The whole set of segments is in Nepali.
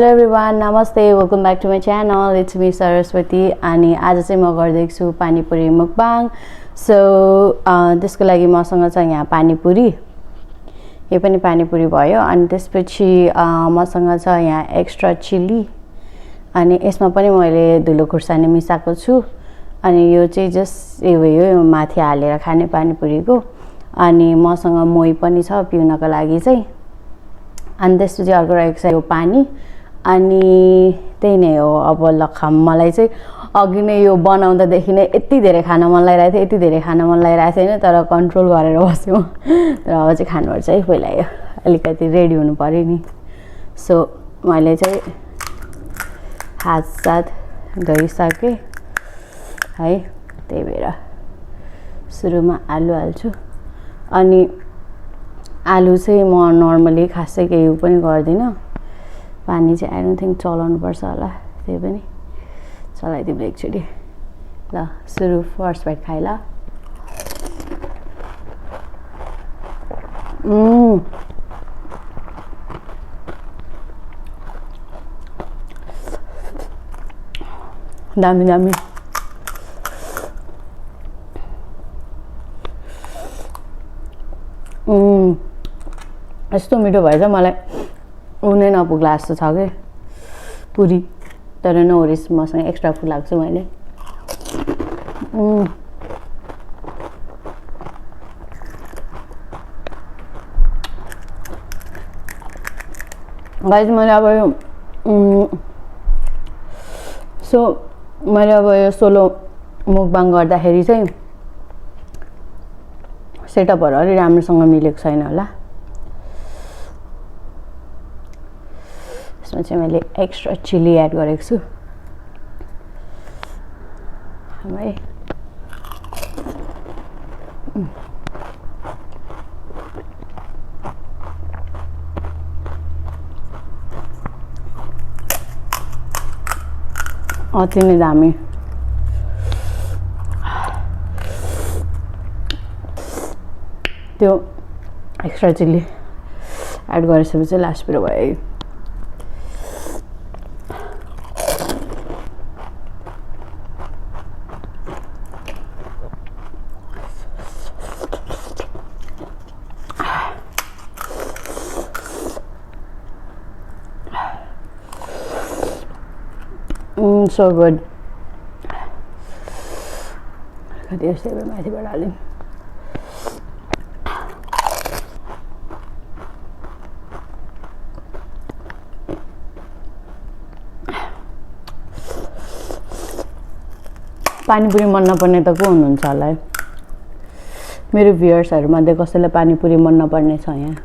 Hello everyone, namaste, welcome back to my channel. It's me Saraswati अनि आज चाहिँ म गर्दैछु छु पानीपुरी मुकबाङ. सो त्यसको लागि मसँग छ यहाँ पानीपुरी. यो पनि पानीपुरी भयो अनि त्यसपछि मसँग छ यहाँ एक्स्ट्रा चिली अनि यसमा पनि मैले धुलो खुर्सानी मिसाएको छु अनि यो चाहिँ जस्ट यो माथि हालेर खाने पानीपुरीको अनि मसँग मोही पनि छ पिउनको लागि चाहिँ. अनि त्यसपछि अर्को रहेको छ यो पानी अनि त्यही नै हो. अब लखम मलाई चाहिँ अघि नै यो बनाउँदादेखि नै यति धेरै खान मन लागिरहेको थियो, यति धेरै खान मन लागिरहेको थिएन, तर कन्ट्रोल गरेर बस्यो. तर अब चाहिँ खानुपर्छ है, पहिला यो अलिकति रेडी हुनु पर्यो नि. सो मैले चाहिँ हात साथ धोइसकेँ है, त्यही भएर सुरुमा आलु हाल्छु. अनि आलु चाहिँ म नर्मली खासै केही पनि गर्दिनँ. पानी चाहिँ आई डोन्ट थिङ्क चलाउनुपर्छ होला, त्यही पनि चलाइदिउँ एकचोटि. ल सुरु फर्स्ट बाइट खाइ ल. दामी दामी. यस्तो मिठो भएछ, मलाई उनै नपुग्ला जस्तो छ कि पुरी. तर नोरिस मसँग एक्स्ट्रा फुल लाग्छु मैले. गाइस मैले अब यो मैले अब यो सोलो मुकबाङ गर्दाखेरि चाहिँ सेटअपहरू अलि राम्रोसँग मिलेको छैन होला. यसमा चाहिँ मैले एक्स्ट्रा चिली एड गरेको छु है. अति नै दामी. त्यो एक्स्ट्रा चिली एड गरेपछि लास्टतिर भयो. So good. कति यस्तै माथिबाट हाल्यौँ. पानीपुरी मन नपर्ने त को हुनुहुन्छ होला है? मेरो भ्युअर्सहरूमध्ये कसैलाई पानीपुरी मन नपर्ने छ यहाँ?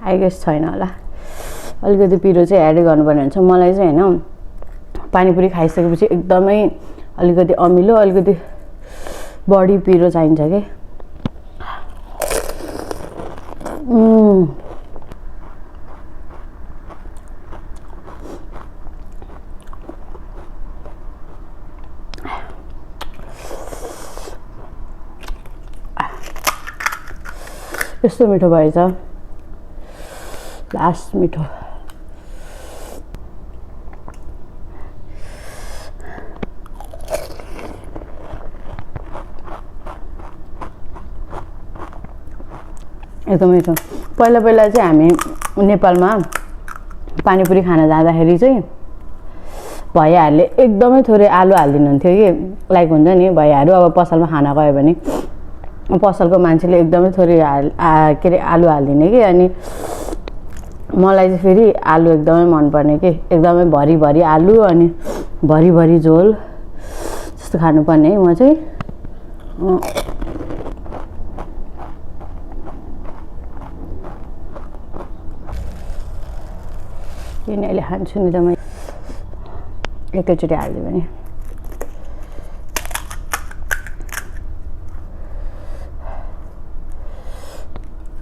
आई गेस छैन होला. अलिकति पिरो चाहिँ एड गर्नुपर्ने हुन्छ. मलाई चाहिँ हैन पानीपुरी खाइसकेपछि एकदमै अलिकति अमिलो, अलिकति बढी पिरो चाहिन्छ के. यस्तो मिठो भएछ, लास्ट मिठो. एकदमै मिठो. पहिला पहिला चाहिँ हामी नेपालमा पानीपुरी खान जाँदाखेरि चाहिँ भैयाहरूले एकदमै थोरै आलु हालिदिनुहुन्थ्यो कि. लाइक हुन्छ नि भैयाहरू अब पसलमा खाना गयो भने पसलको मान्छेले एकदमै थोरै के अरे आलु हालिदिने कि. अनि मलाई चाहिँ फेरि आलु एकदमै मनपर्ने कि. एकदमै भरि भरि आलु अनि भरि भरि झोल जस्तो खानुपर्ने है. म चाहिँ किन अहिले खान्छु नि त. म एकैचोटि हालिदिएँ भने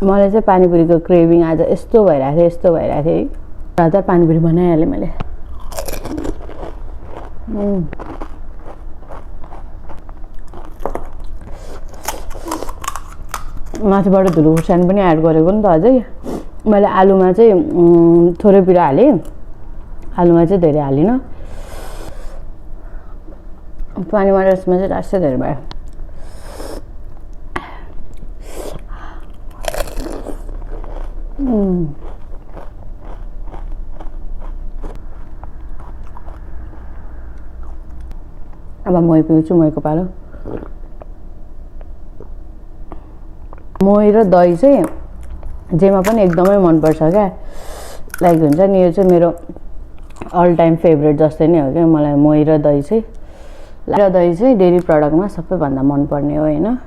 मलाई चाहिँ पानीपुरीको क्रेभिङ आज यस्तो भइरहेको थियो है. रात पानीपुरी बनाइहालेँ मैले. माथिबाट धुलो खुर्सानी पनि एड गरेको नि त अझै. मैले आलुमा चाहिँ थोरै पिरो हालेँ, आलुमा चाहिँ धेरै हालिनँ। पानीमा यसमा चाहिँ रास्सै धेरै भयो। अब मही पिउँछु, महीको पालो। मही र दही चाहिँ जेमा पनि एकदमै मनपर्छ क्या। लाइक हुन्छ नि, यो चाहिँ मेरो अल टाइम फेभरेट जस्तै नै हो क्या मलाई मही र दही चाहिँ। र दही चाहिँ डेरी प्रडक्टमा सबैभन्दा मनपर्ने हो होइन।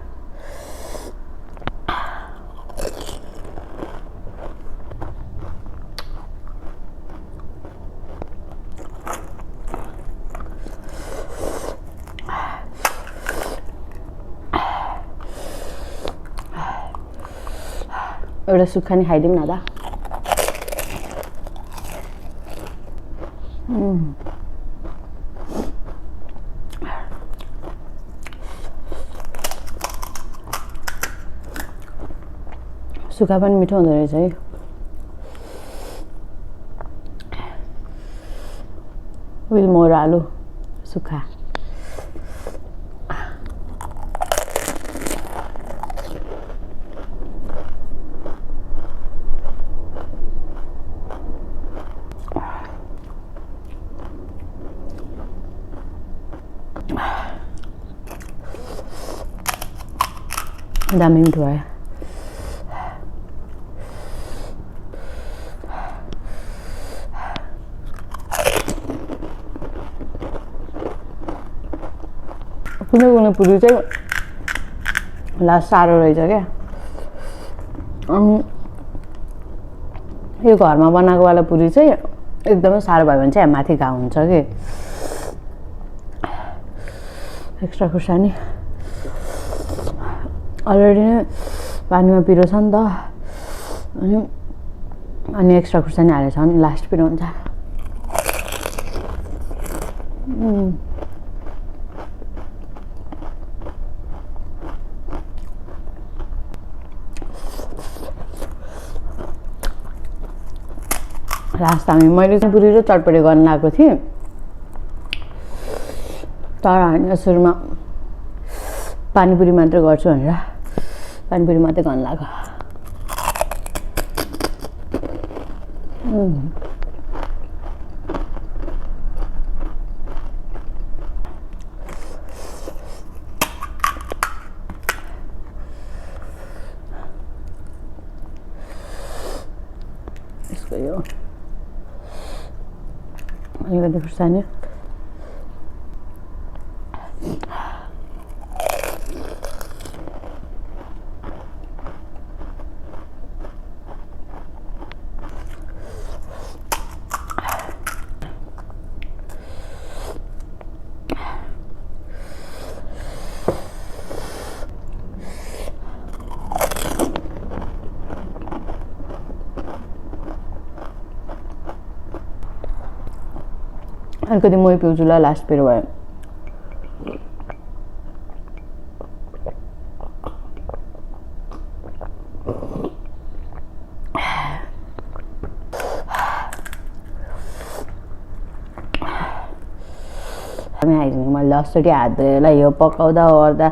एउटा सुक्खा नि खाइदिउँ न त। सुक्खा पनि मिठो हुँदो रहेछ है। विथ मोर आलु सुक्खा। दामी मिठो भयो। कुनै कुनै पुरी चाहिँ लास्ट साह्रो रहेछ क्या। यो घरमा बनाएको वाला पुरी चाहिँ एकदमै साह्रो भयो भने चाहिँ माथि घाउ हुन्छ कि। एक्स्ट्रा खुर्सानी अलरेडी नै पानीमा पिरो छ नि त, अनि एक्स्ट्रा खुर्सानी हालेछ भने लास्ट पिरो हुन्छ। लास्ट हामी मैले चाहिँ पुरी र चटपटे गर्न लागेको थिएँ, तर होइन सुरुमा पानीपुरी मात्र गर्छु भनेर पानीपुरी मात्रै गर्न लाग्यो। यसको यो अलिकति खुर्सानी, अलिकति मही पिउँछु ल, लास्ट पिरो भयो। हाइजेनिक मैले 10 चोटि हात धोएँ ल, यो पकाउँदा ओर्दा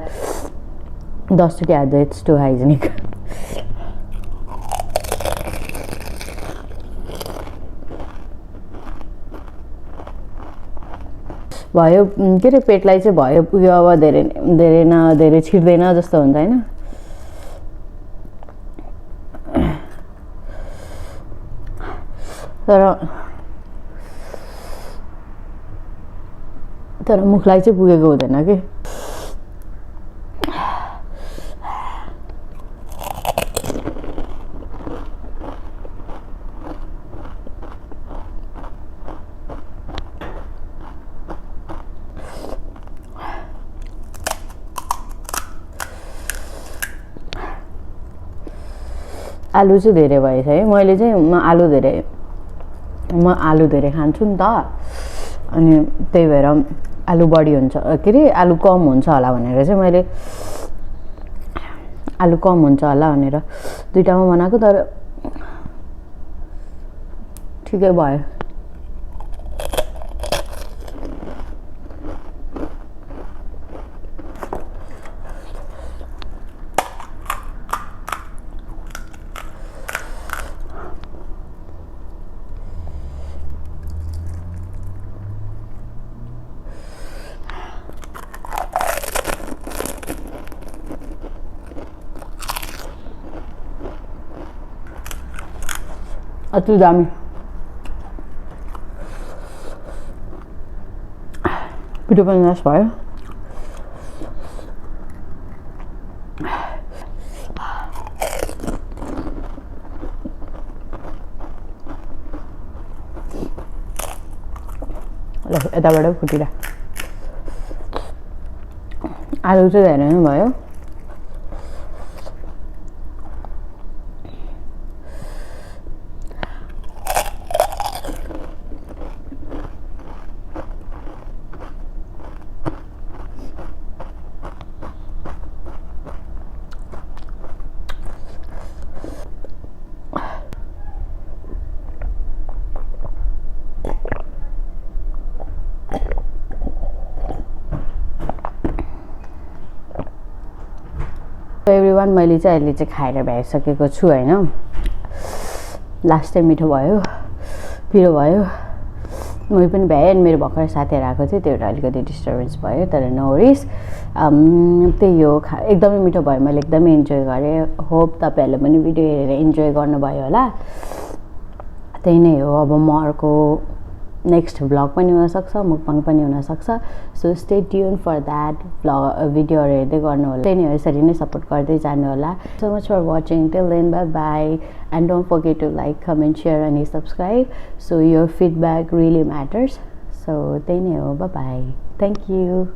10 चोटि हात धोएँ। It's too hygienic. भयो के अरे पेटलाई चाहिँ भयो पुग्यो, अब धेरै छिर्दैन जस्तो हुन्छ होइन। तर मुखलाई चाहिँ पुगेको हुँदैन कि। आलु चाहिँ धेरै भएछ है। मैले चाहिँ म आलु धेरै खान्छु नि त, अनि त्यही भएर आलु बढी हुन्छ के अरे आलु कम हुन्छ होला भनेर चाहिँ मैले आलु कम हुन्छ होला भनेर दुईटामा बनाएको। तर ठिकै भयो। अति दामी। पिठो पनि नाश भयो। ल यताबाट फुटिरा। आलु चाहिँ धेरै नै भयो। एभ्रिवान मैले चाहिँ अहिले चाहिँ खाएर भ्याइसकेको छु हैन। लास्ट टाइम मिठो भयो, पिरो भयो। मै पनि भ्याएँ अनि मेरो भर्खर साथीहरु आएको थियो, त्यो एउटा अलिकति डिस्टर्बेन्स भयो, तर नो वरिज। त्यही हो, एकदमै मिठो भयो। मैले एकदमै इन्जोय गरेँ। होप तपाईहरुले पनि भिडियो हेरेर इन्जोय गर्नुभयो होला। त्यही नै हो। अब म अर्को नेक्स्ट भ्लग पनि हुन सक्छ, मुकबाङ पनि हुन सक्छ। So stay tune for that vlog. भिडियोहरु हेर्दै गर्नु होला। त्यही नै हो, यसरी नै सपोर्ट गर्दै जानु होला। So much for watching. Till then bye bye and don't forget to like, comment, share and subscribe. So your feedback really matters. So त्यही नै हो। Bye bye. Thank you.